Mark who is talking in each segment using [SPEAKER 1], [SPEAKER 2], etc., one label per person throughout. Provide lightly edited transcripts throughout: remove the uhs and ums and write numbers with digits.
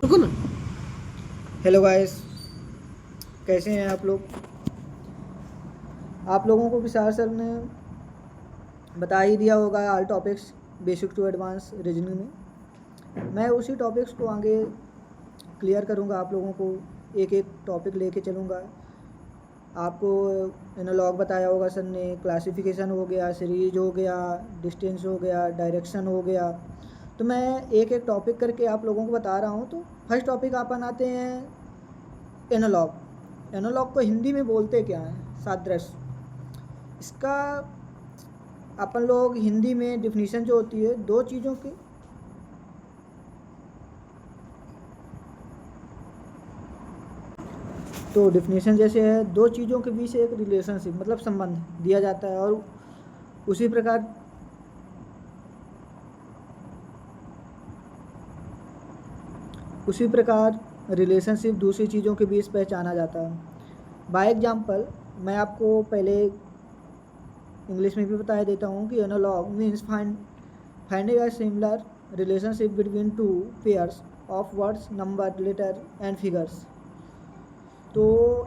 [SPEAKER 1] रुको ना। Hello guys, कैसे हैं आप लोग? आप लोगों को विशाल सर ने बता ही दिया होगा all topics basic to advance reasoning में। मैं उसी टॉपिक्स को आगे क्लियर करूंगा, आप लोगों को एक एक टॉपिक लेके चलूँगा। आपको एनालॉग बताया होगा सर ने, क्लासिफिकेशन हो गया, सीरीज हो गया, डिस्टेंस हो गया, डायरेक्शन हो गया। तो मैं एक एक टॉपिक करके आप लोगों को बता रहा हूँ। तो फर्स्ट टॉपिक अपन आते हैं एनालॉग। एनालॉग को हिंदी में बोलते क्या हैं? सादृश्य। इसका अपन लोग हिंदी में डिफिनीशन जो होती है दो चीज़ों की, तो डिफिनीशन जैसे है दो चीज़ों के बीच एक रिलेशनशिप मतलब संबंध दिया जाता है, और उसी प्रकार रिलेशनशिप दूसरी चीज़ों के बीच पहचाना जाता है। बाय एग्जाम्पल मैं आपको पहले इंग्लिश में भी बता देता हूँ कि analog means finding a similar relationship between two pairs of words, number, letter and figures. तो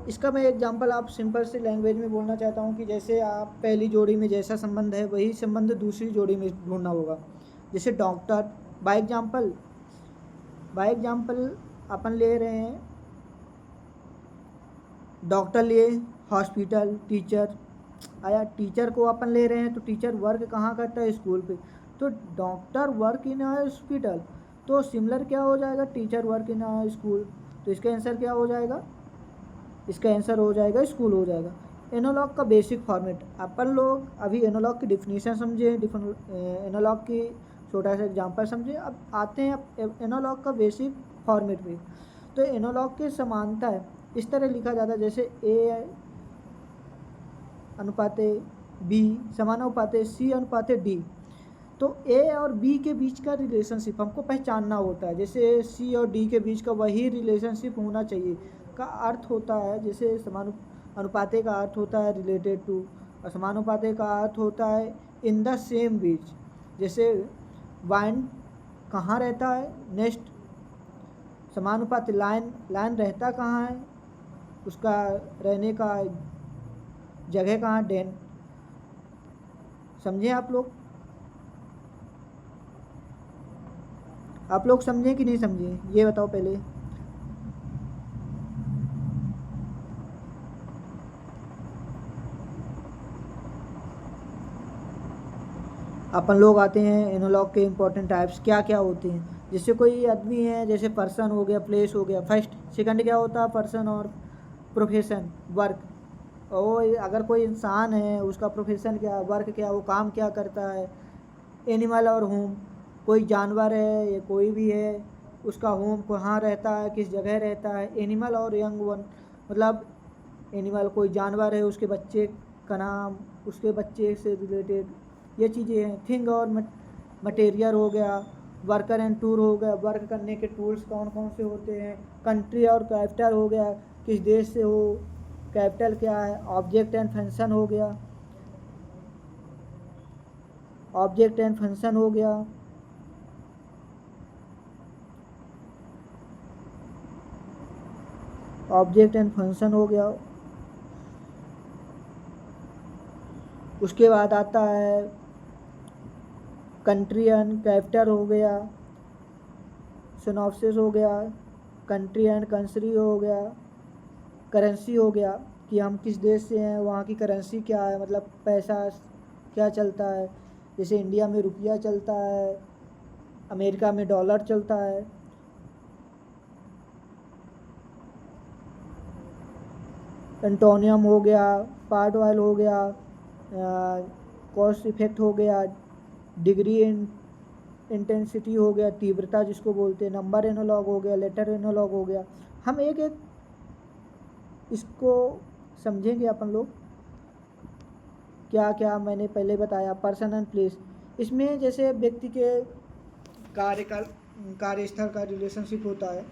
[SPEAKER 1] इसका मैं एग्जांपल आप सिंपल सी लैंग्वेज में बोलना चाहता हूँ कि जैसे आप पहली जोड़ी में जैसा संबंध है वही संबंध दूसरी जोड़ी में ढूंढना होगा। जैसे डॉक्टर, बाय एग्जांपल अपन ले रहे हैं डॉक्टर लिए, हॉस्पिटल, टीचर आया। टीचर को अपन ले रहे हैं तो टीचर वर्क कहाँ करता है? स्कूल पे। तो डॉक्टर वर्क इन हॉस्पिटल, तो सिमिलर क्या हो जाएगा? Teacher work in school. तो इसका आंसर क्या हो जाएगा? इसका आंसर हो जाएगा स्कूल हो जाएगा। एनालॉग का बेसिक फॉर्मेट अपन लोग अभी एनालॉग की डिफिनीशन समझे, एनालॉग की छोटा सा एग्जांपल समझे। अब आते हैं एनालॉग का बेसिक फॉर्मेट पे। तो एनालॉग की समानता है इस तरह लिखा जाता है जैसे ए अनुपाते बी समानुपाते सी अनुपाते डी। तो ए और बी के बीच का रिलेशनशिप हमको पहचानना होता है। जैसे सी और डी के बीच का वही रिलेशनशिप होना चाहिए का अर्थ होता है। जैसे अनुपाते का अर्थ होता है रिलेटेड टू, और समानुपाते का अर्थ होता है इन द सेम बीच। जैसे वाइन कहाँ रहता है? नेक्स्ट समानुपाती लाइन रहता कहाँ है? उसका रहने का जगह कहाँ? डेन। समझे आप लोग? समझे कि नहीं समझे ये बताओ पहले। अपन लोग आते हैं एनालॉग के इंपॉर्टेंट टाइप्स क्या क्या होते हैं। जैसे कोई आदमी है, जैसे पर्सन हो गया, प्लेस हो गया। फर्स्ट सेकंड क्या होता है? पर्सन और प्रोफेशन, वर्क। और अगर कोई इंसान है उसका प्रोफेशन क्या, वर्क क्या, वो काम क्या करता है। एनिमल और होम, कोई जानवर है या कोई भी है उसका होम कहाँ रहता है, किस जगह रहता है। एनिमल और यंग वन मतलब एनिमल कोई जानवर है उसके बच्चे का नाम, उसके बच्चे से रिलेटेड ये चीज़ें हैं। थिंग और मटेरियल हो गया। वर्कर एंड टूर हो गया, वर्क करने के टूल्स कौन कौन से होते हैं। कंट्री और कैपिटल हो गया, किस देश से हो, कैपिटल क्या है। ऑब्जेक्ट एंड फंक्शन हो गया, ऑब्जेक्ट एंड फंक्शन हो गया। ऑब्जेक्ट एंड फंक्शन हो गया। उसके बाद आता है कंट्री एंड कैपिटल हो गया, सिनॉप्सिस हो गया, कंट्री एंड कंट्री हो गया, करेंसी हो गया कि हम किस देश से हैं, वहाँ की करेंसी क्या है, मतलब पैसा क्या चलता है। जैसे इंडिया में रुपया चलता है, अमेरिका में डॉलर चलता है। एंटोनियम हो गया, पार्ट वाइल हो गया, कॉस्ट इफेक्ट हो गया, डिग्री इंटेंसिटी हो गया, तीव्रता जिसको बोलते हैं। नंबर एनालॉग हो गया, लेटर एनालॉग हो गया। हम एक एक इसको समझेंगे अपन लोग। क्या क्या मैंने पहले बताया, पर्सन एंड प्लेस। इसमें जैसे व्यक्ति के कार्यस्थल का रिलेशनशिप होता है।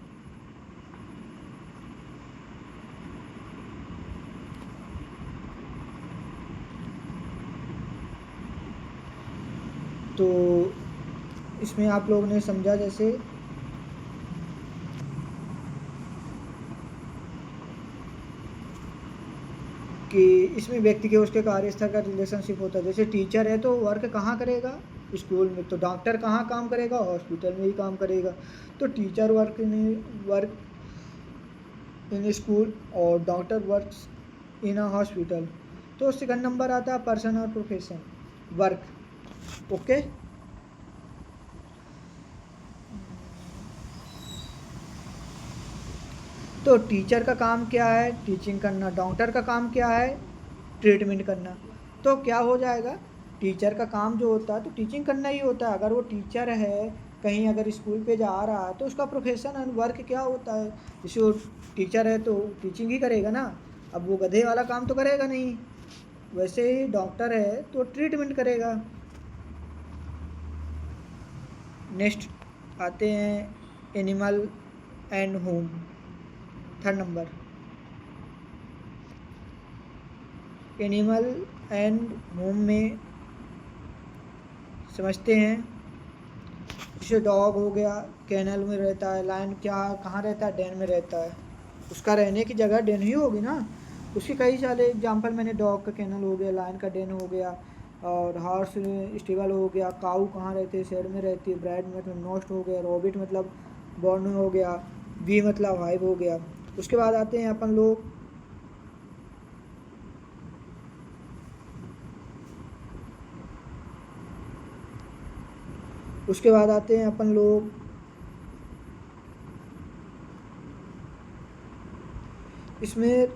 [SPEAKER 1] तो इसमें आप लोगों ने समझा जैसे कि इसमें व्यक्ति के उसके कार्यस्थल का रिलेशनशिप होता है। जैसे टीचर है तो वर्क कहाँ करेगा, स्कूल में। तो डॉक्टर कहाँ काम करेगा, हॉस्पिटल में ही काम करेगा। तो टीचर वर्क इन स्कूल और doctor works in a hospital. तो सेकंड नंबर आता है पर्सन और प्रोफेशन, वर्क। ओके, तो टीचर का काम क्या है, टीचिंग करना। डॉक्टर का काम क्या है, ट्रीटमेंट करना। तो क्या हो जाएगा, टीचर का काम जो होता है तो टीचिंग करना ही होता है। अगर वो टीचर है, कहीं अगर स्कूल पे जा रहा है तो उसका प्रोफेशन एंड वर्क क्या होता है, जैसे वो टीचर है तो टीचिंग ही करेगा ना। अब वो गधे वाला काम तो करेगा नहीं। वैसे ही डॉक्टर है तो ट्रीटमेंट करेगा। नेक्स्ट आते हैं animal and home, third number. Animal and home में समझते हैं, जैसे डॉग हो गया कैनल में रहता है, लायन क्या कहाँ रहता है, डेन में रहता है। उसका रहने की जगह डेन ही होगी ना। उसके कई सारे एग्जांपल मैंने, डॉग का कैनल हो गया, लायन का डेन हो गया, और हॉर्स स्टेबल हो गया। काऊ कहाँ रहती है, शेड में रहती है। ब्रैड मतलब नोस्ट हो गया। रॉबिट मतलब बॉर्न हो गया। बी मतलब हाइव हो गया। उसके बाद आते हैं अपन लोग इसमें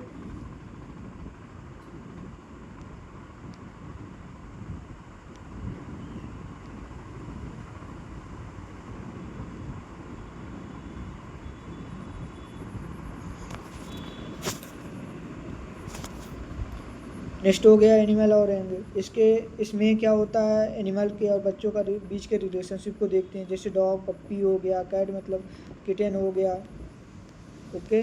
[SPEAKER 1] नेक्स्ट हो गया एनिमल और इसमें क्या होता है, एनिमल के और बच्चों का बीच के रिलेशनशिप को देखते हैं। जैसे डॉग पप्पी हो गया, कैट मतलब किटन हो गया। ओके,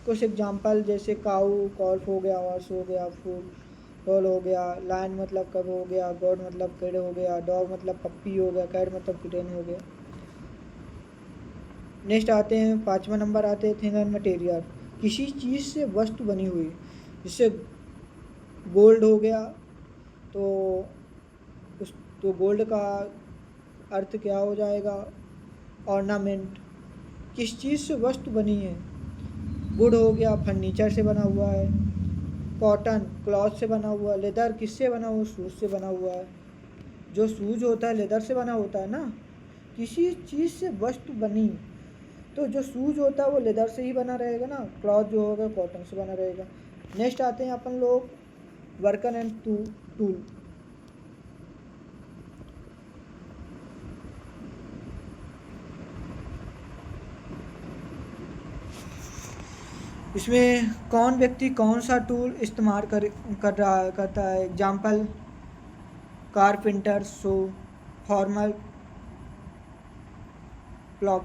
[SPEAKER 1] कुछ एग्जांपल जैसे काऊ कॉल्फ हो गया, हॉर्स हो गया, फूल हो गया, लायन मतलब कब हो गया, गॉड मतलब किड हो गया, डॉग मतलब पप्पी हो गया, कैट मतलब किटन हो गया। नेक्स्ट आते हैं 5वां नंबर आते हैं थिंग एंड मटेरियल, किसी चीज़ से वस्तु बनी हुई। जिससे गोल्ड हो गया तो तो गोल्ड का अर्थ क्या हो जाएगा, ऑर्नामेंट। किस चीज़ से वस्तु बनी है। वुड हो गया, फर्नीचर से बना हुआ है। कॉटन क्लॉथ से बना हुआ है। लेदर किससे बना हुआ, शूज से बना हुआ है। जो शूज होता है लेदर से बना होता है ना। किसी चीज़ से वस्तु बनी, तो जो शूज होता है वो लेदर से ही बना रहेगा ना। क्लॉथ जो होगा कॉटन से बना रहेगा। नेक्स्ट आते हैं अपन लोग वर्कर एंड टूल। इसमें कौन व्यक्ति कौन सा टूल इस्तेमाल करता है। एग्जाम्पल कारपेंटर, सो फॉर्मल, प्लॉग,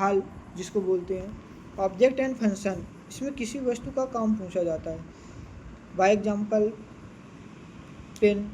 [SPEAKER 1] हल जिसको बोलते हैं। ऑब्जेक्ट एंड फंक्शन, इसमें किसी वस्तु का काम पूछा जाता है। By example pen,